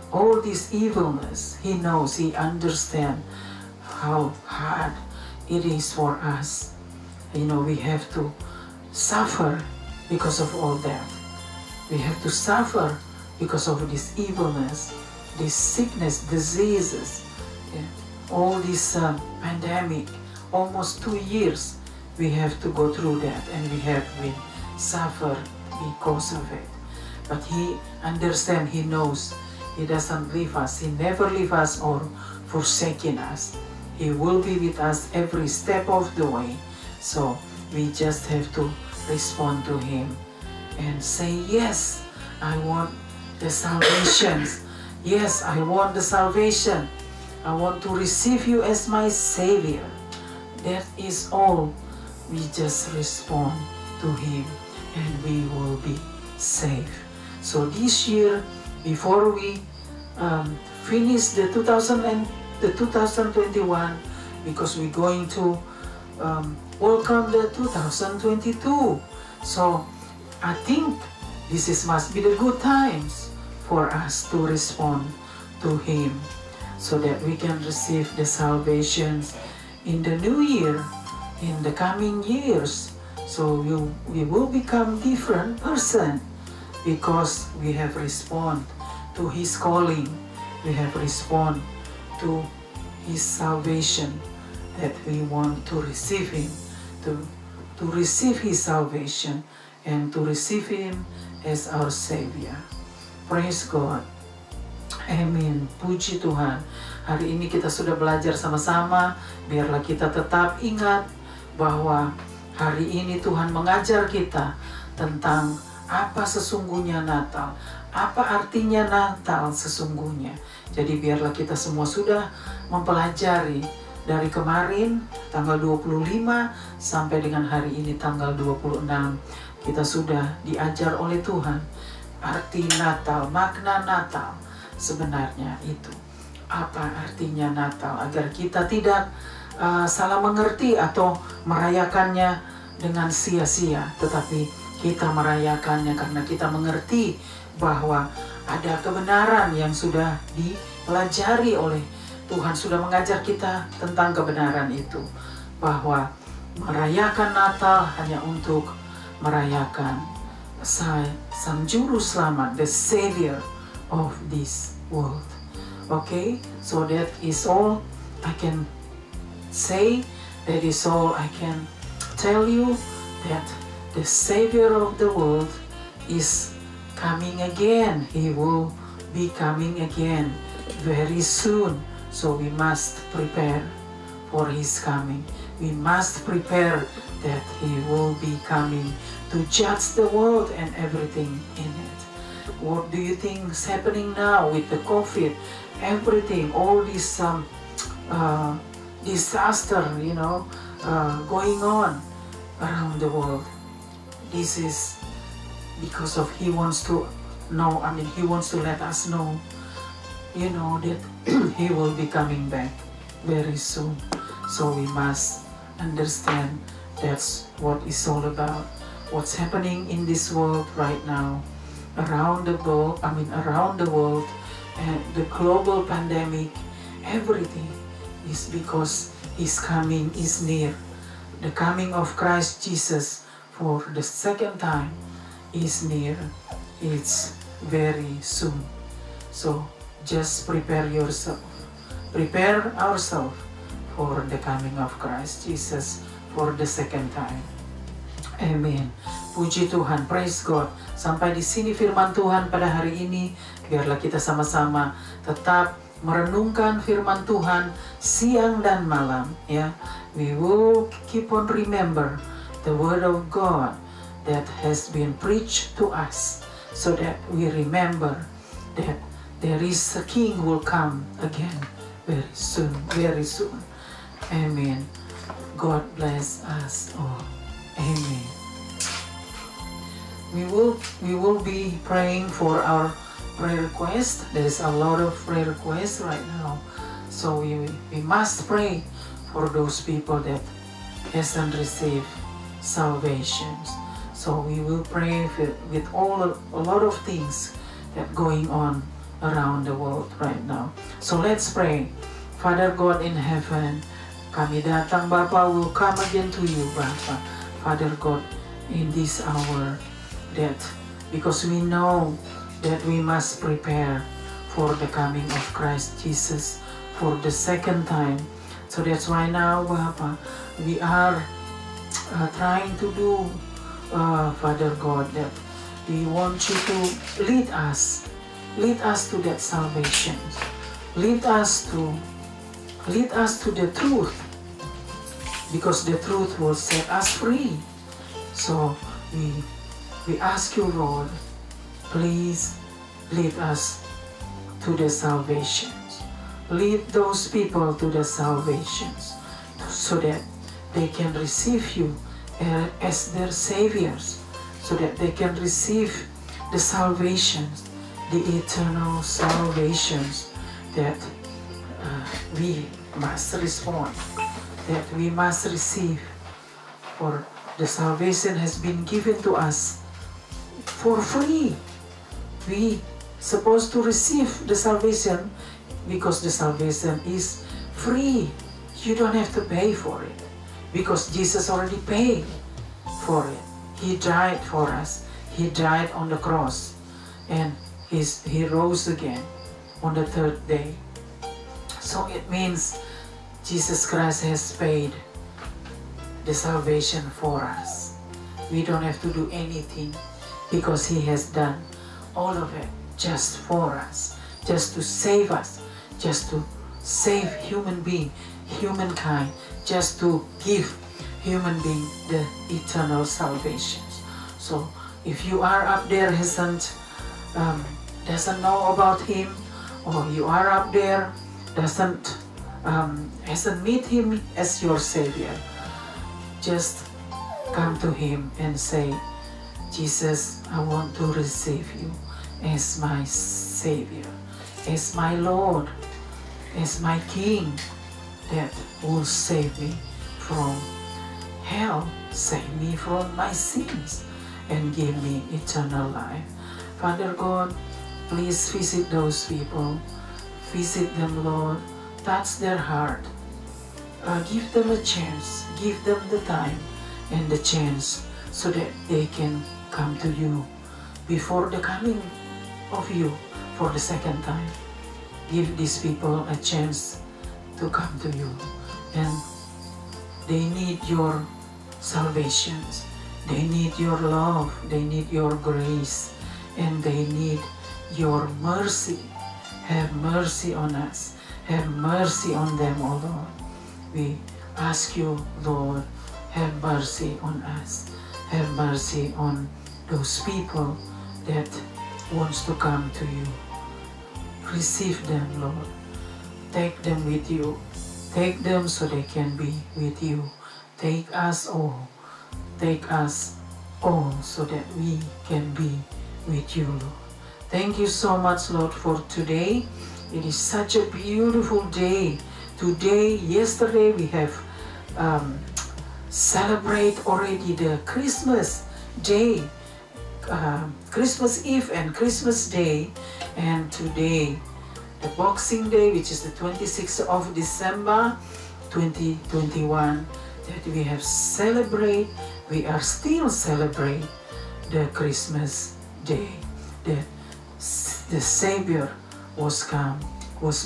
Speaker 2: all this evilness, he knows, he understands how hard it is for us. We have to suffer because of all that. We have to suffer because of this evilness, this sickness, diseases, all this pandemic. Almost 2 years we have to go through that, and we have been suffer because of it. But he understands, he knows, he doesn't leave us, he never leave us or forsaken us. He will be with us every step of the way. So we just have to respond to Him and say, yes, I want the salvation. Yes, I want the salvation. I want to receive you as my Savior. That is all. We just respond to Him and we will be saved. So this year, before we finish the 2021, because we're going to welcome the 2022. So I think must be the good times for us to respond to Him, so that we can receive the salvation in the new year, in the coming years. So we will become different person because we have responded to His calling. We have responded to His salvation, that we want to receive Him, to receive His salvation and to receive Him as our Savior. Praise God. Amin. Puji Tuhan. Hari ini kita sudah belajar sama-sama. Biarlah kita tetap ingat bahwa hari ini Tuhan mengajar kita tentang apa sesungguhnya Natal. Apa artinya Natal sesungguhnya. Jadi biarlah kita semua sudah mempelajari dari kemarin tanggal 25 sampai dengan hari ini tanggal 26. Kita sudah diajar oleh Tuhan arti Natal, makna Natal sebenarnya itu. Apa artinya Natal, agar kita tidak salah mengerti atau merayakannya dengan sia-sia, tetapi kita merayakannya karena kita mengerti bahwa ada kebenaran yang sudah dipelajari oleh Tuhan, sudah mengajar kita tentang kebenaran itu, bahwa merayakan Natal hanya untuk merayakan Sang Juru Selamat, the Savior of this world. Okay, so that is all I can say. That is all I can tell you, that the Savior of the world is coming again. He will be coming again very soon. So we must prepare for His coming. We must prepare that He will be coming to judge the world and everything in it. What do you think is happening now with the COVID? Everything, all this disaster, going on around the world. This is because of He wants to know. He wants to let us know, that He will be coming back very soon. So we must understand that's what it's all about. What's happening in this world right now, around the world, and the global pandemic, everything is because His coming is near. The coming of Christ Jesus for the second time is near. It's very soon. So just prepare yourself. Prepare ourselves for the coming of Christ Jesus for the second time. Amen. Puji Tuhan, praise God. Sampai di sini firman Tuhan pada hari ini. Biarlah kita sama-sama tetap merenungkan firman Tuhan siang dan malam, ya. We will keep on remember the word of God that has been preached to us, so that we remember that there is a King who will come again very soon, very soon. Amen. God bless us all. Amen. We will be praying for our prayer request. There is a lot of prayer requests right now, so we must pray for those people that hasn't received salvation. So we will pray with a lot of things that going on around the world right now. So let's pray. Father God in heaven, kami datang Bapa, will come again to you Bapa. Father God, in this hour, that because we know that we must prepare for the coming of Christ Jesus for the second time. So that's why now Bapa, we are trying to do, Father God, that we want you to lead us to that salvation. Lead us to Lead us to the truth, because the truth will set us free. So we ask you, Lord, please lead us to the salvations. Lead those people to the salvations so that they can receive you as their saviors, so that they can receive the salvations, the eternal salvations that we must respond, that we must receive. For the salvation has been given to us for free. We supposed to receive the salvation because the salvation is free. You don't have to pay for it because Jesus already paid for it. He died for us. He died on the cross, and he rose again on the third day. So it means Jesus Christ has paid the salvation for us. We don't have to do anything because He has done all of it just for us, just to save us, just to save humankind, just to give human being the eternal salvations. So if you are up there doesn't know about Him, or you are up there hasn't meet Him as your Savior, just come to Him and say, Jesus, I want to receive you as my Savior, as my Lord, as my King that will save me from hell, save me from my sins, and give me eternal life. Father God, please visit those people. Visit them, Lord. Touch their heart. Give them a chance. Give them the time and the chance so that they can come to you before the coming of you for the second time. Give these people a chance to come to you. And they need your salvations. They need your love. They need your grace. And they need your mercy. Have mercy on us. Have mercy on them, O Lord. We ask you, Lord, have mercy on us. Have mercy on those people that wants to come to you. Receive them, Lord. Take them with you. Take them so they can be with you. Take us all. Take us all so that we can be with you, Lord. Thank you so much, Lord, for today. It is such a beautiful day. Today, yesterday, we have celebrate already the Christmas Day, Christmas Eve and Christmas Day, and today, the Boxing Day, which is the 26th of December 2021, that we have celebrate. We are still celebrate the Christmas Day. The Savior was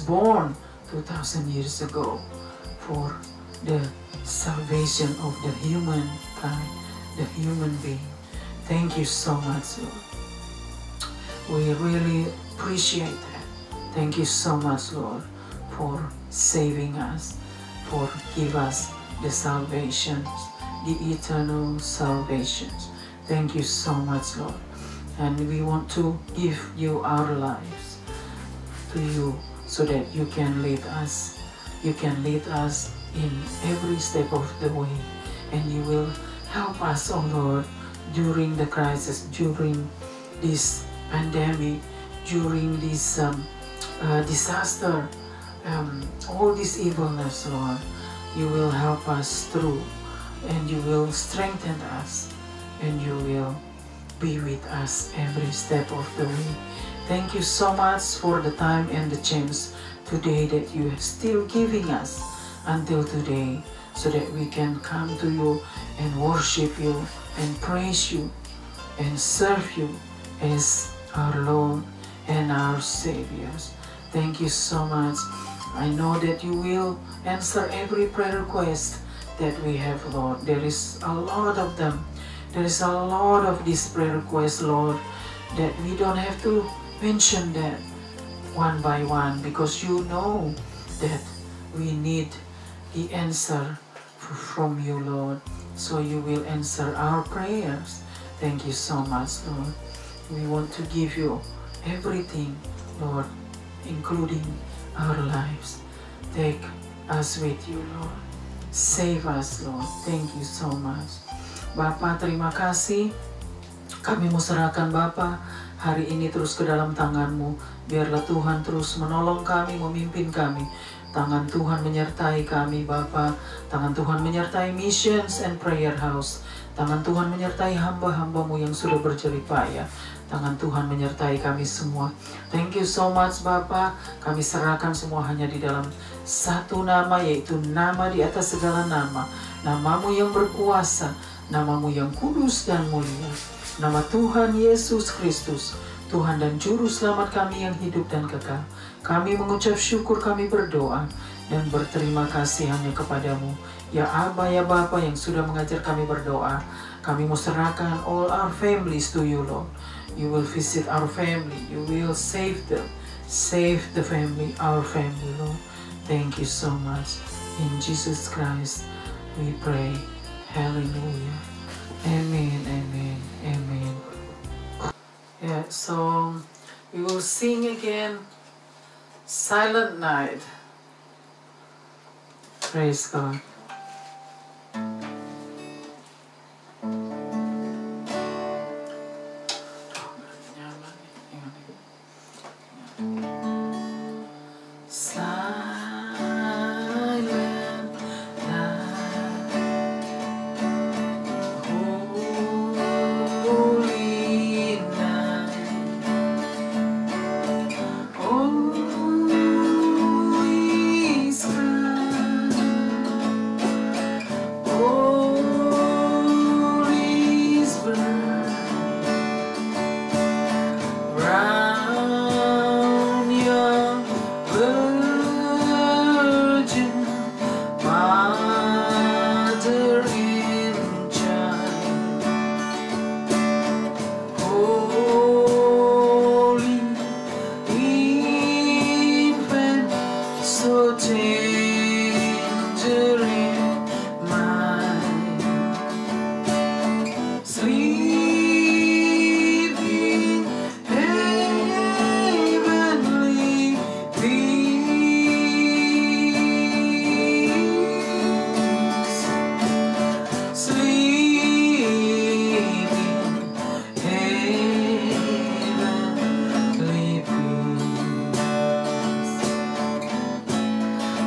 Speaker 2: born 2,000 years ago for the salvation of the humankind, the human being. Thank you so much, Lord. We really appreciate that. Thank you so much, Lord, for saving us, for give us the salvations, the eternal salvations. Thank you so much, Lord. And we want to give you our lives to you so that you can lead us. You can lead us in every step of the way. And you will help us, oh Lord, during the crisis, during this pandemic, during this disaster, all this evilness, Lord. You will help us through, and you will strengthen us, and you will be with us every step of the way. Thank you so much for the time and the chance today that you are still giving us until today, so that we can come to you and worship you and praise you and serve you as our Lord and our Saviors. Thank you so much. I know that you will answer every prayer request that we have, Lord. There is a lot of them. There is a lot of these prayer requests, Lord, that we don't have to mention that one by one, because you know that
Speaker 1: We need the answer from you, Lord. So you will answer our prayers. Thank you so much, Lord. We want to give you everything, Lord, including our lives. Take us with you, Lord. Save us, Lord. Thank you so much. Bapa, terima kasih. Kami mau serahkan Bapa hari ini terus ke dalam tangan-Mu. Biarlah Tuhan terus menolong kami, memimpin kami. Tangan Tuhan menyertai kami, Bapa. Tangan Tuhan menyertai Missions and Prayer House. Tangan Tuhan menyertai hamba-hamba-Mu yang sudah berjerih payah. Tangan Tuhan menyertai kami semua. Thank you so much, Bapa. Kami serahkan semua hanya di dalam satu nama, yaitu nama di atas segala nama. Nama-Mu yang berkuasa, nama-Mu yang kudus dan mulia. Nama Tuhan Yesus Kristus, Tuhan dan Juru Selamat kami yang hidup dan kekal. Kami mengucap syukur, kami berdoa dan berterima kasih hanya kepadamu. Ya Aba, ya Bapa yang sudah mengajar kami berdoa. Kami mau serahkan all our families to you, Lord. You will visit our family. You will save them. Save the family, our family, Lord. Thank you so much. In Jesus Christ we pray. Hallelujah. Amen, amen, amen. Yeah, so we will sing again. Silent Night. Praise God.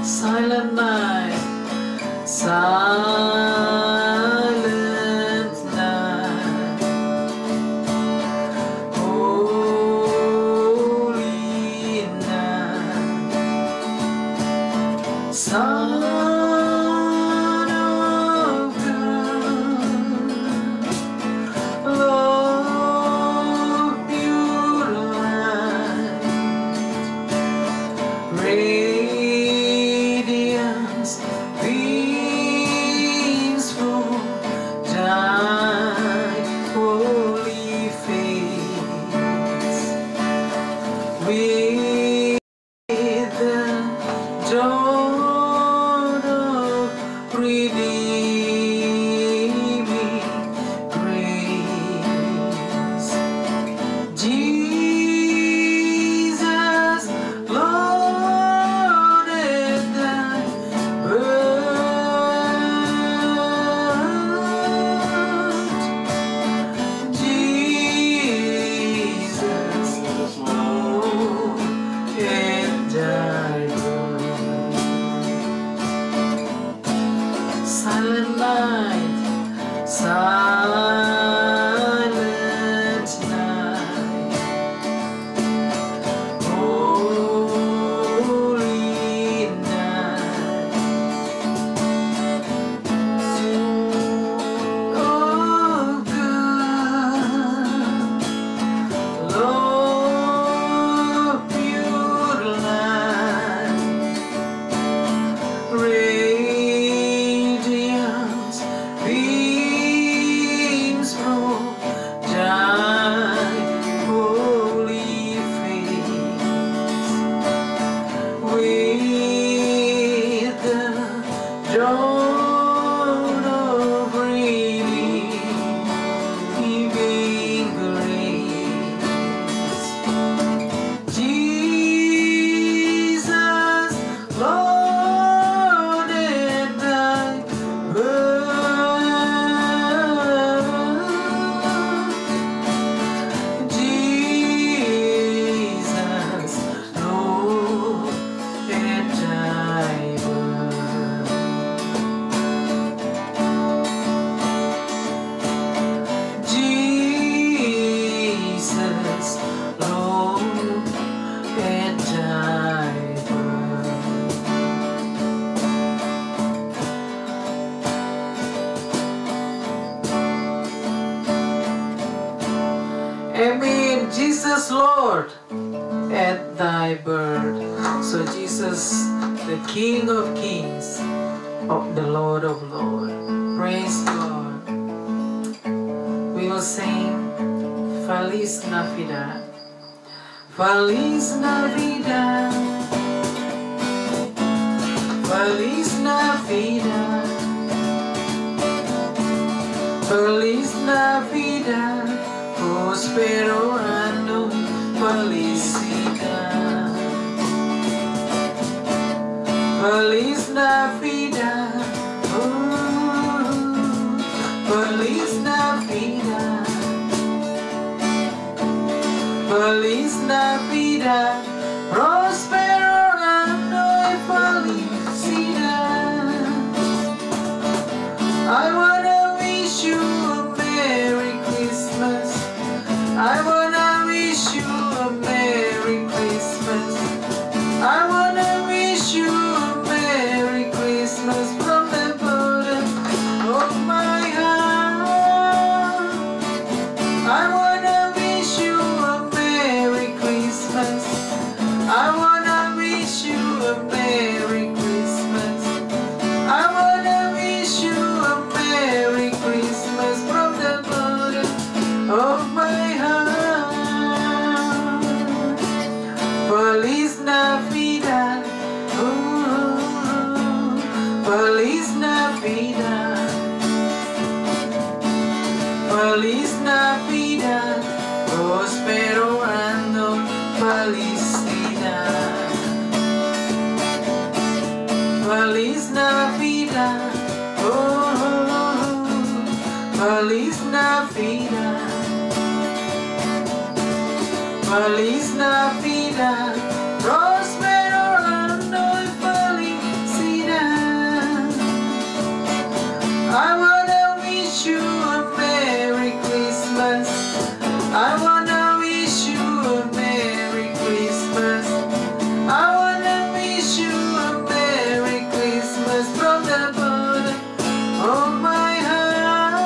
Speaker 1: Silent night, silent night, holy night, Son of God, Lord, pure light, radiance beams from thy holy face. With the dawn of redeeming grace, Jesus, Lord, and thy birth, Jesus, Lord, and thy birth. live birth. So Jesus, the King of Kings, of the Lord of Lords. Praise God. We will sing Feliz Navidad. Feliz Navidad. Feliz Navidad. Feliz Navidad. Prospero año y felicidad. Feliz Navidad. Feliz Navidad. Feliz Navidad. Prospero año y felicidad. I wanna wish you a Merry Christmas. I wanna wish you a Merry Christmas. I wanna wish you a Merry Christmas from the bottom of my heart. I wanna wish you a Merry Christmas. I wanna wish you a Merry Christmas. I wanna wish you a Merry Christmas from the bottom of my heart. Feliz Navidad. Feliz Navidad. Feliz Navidad. Prospero año, felicidad. Feliz Navidad. Feliz Navidad. Feliz Navidad. Prospero año y felicidad. I wanna wish you a Merry Christmas. I wanna wish you a Merry Christmas. I wanna wish you a Merry Christmas from the bottom of my heart.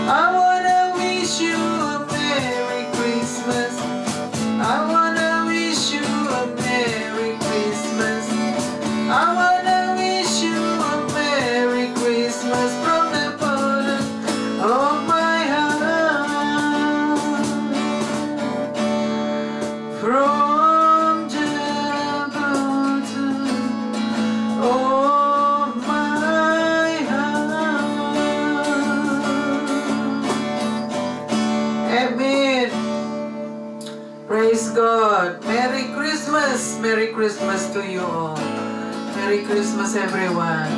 Speaker 1: I wanna wish you a Merry Christmas. I wanna wish you a Merry Christmas. I wanna wish you a Merry Christmas from the bottom of my heart. From the bottom of my heart. Amen. Praise God. Merry Christmas. Merry Christmas to you all. Merry Christmas everyone.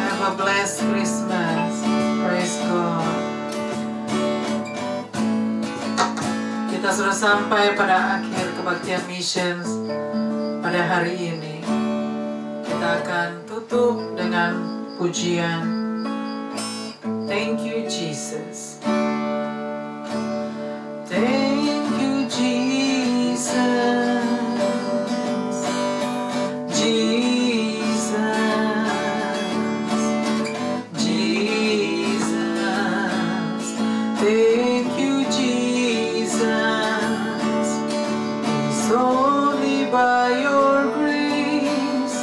Speaker 1: Have a blessed Christmas. Praise God. Kita sudah sampai pada akhir kebaktian missions pada hari ini. Kita akan tutup dengan pujian Thank you Jesus. Thank you Jesus. Jesus. Jesus. Thank you Jesus. It's only by your grace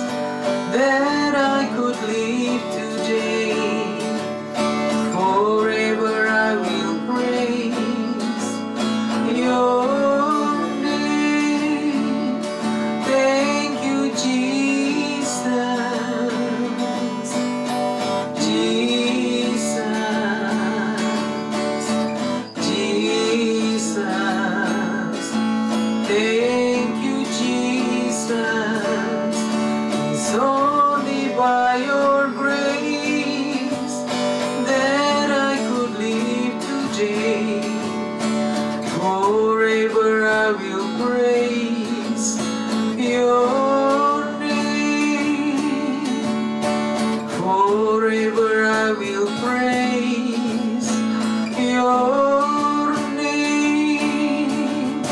Speaker 1: that I could live today. Forever I will praise your name. Thank you, Jesus. Jesus. Jesus. Thank you, Jesus. It's only by your grace that I could live today. Forever I will praise your name. Forever I will praise your name.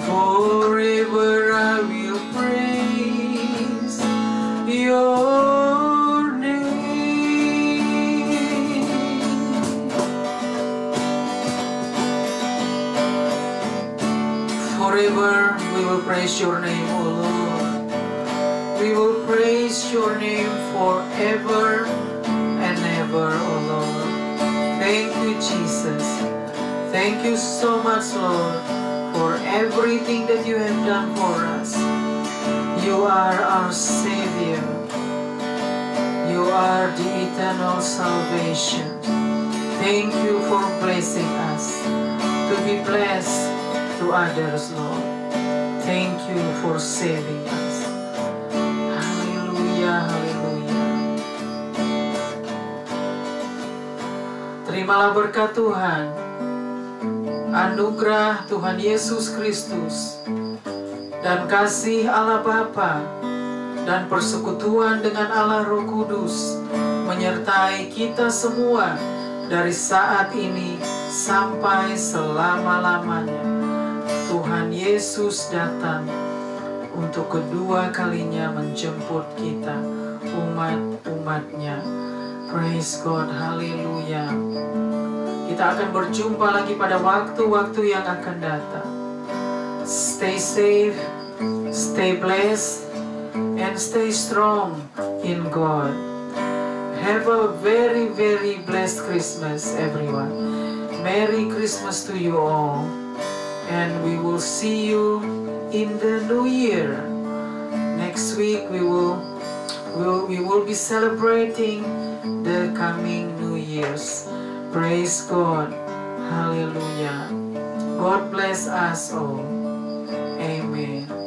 Speaker 1: Forever I will praise your name. Forever praise your name, O Lord. We will praise your name forever and ever, O Lord. Thank you, Jesus. Thank you so much, Lord, for everything that you have done for us. You are our Savior. You are the eternal salvation. Thank you for blessing us to be blessed to others, Lord. Thank you for saving us. Haleluya, haleluya. Terimalah berkat Tuhan, anugerah Tuhan Yesus Kristus, dan kasih Allah Bapa, dan persekutuan dengan Allah Roh Kudus menyertai kita semua dari saat ini sampai selama-lamanya. Tuhan Yesus datang untuk kedua kalinya menjemput kita, umat-umatnya. Praise God, haleluya. Kita akan berjumpa lagi pada waktu-waktu yang akan datang. Stay safe, stay blessed, and stay strong in God. Have a very, very blessed Christmas, everyone. Merry Christmas to you all. And we will see you in the new year. Next week we will be celebrating the coming New Year's. Praise God. Hallelujah. God bless us all. Amen.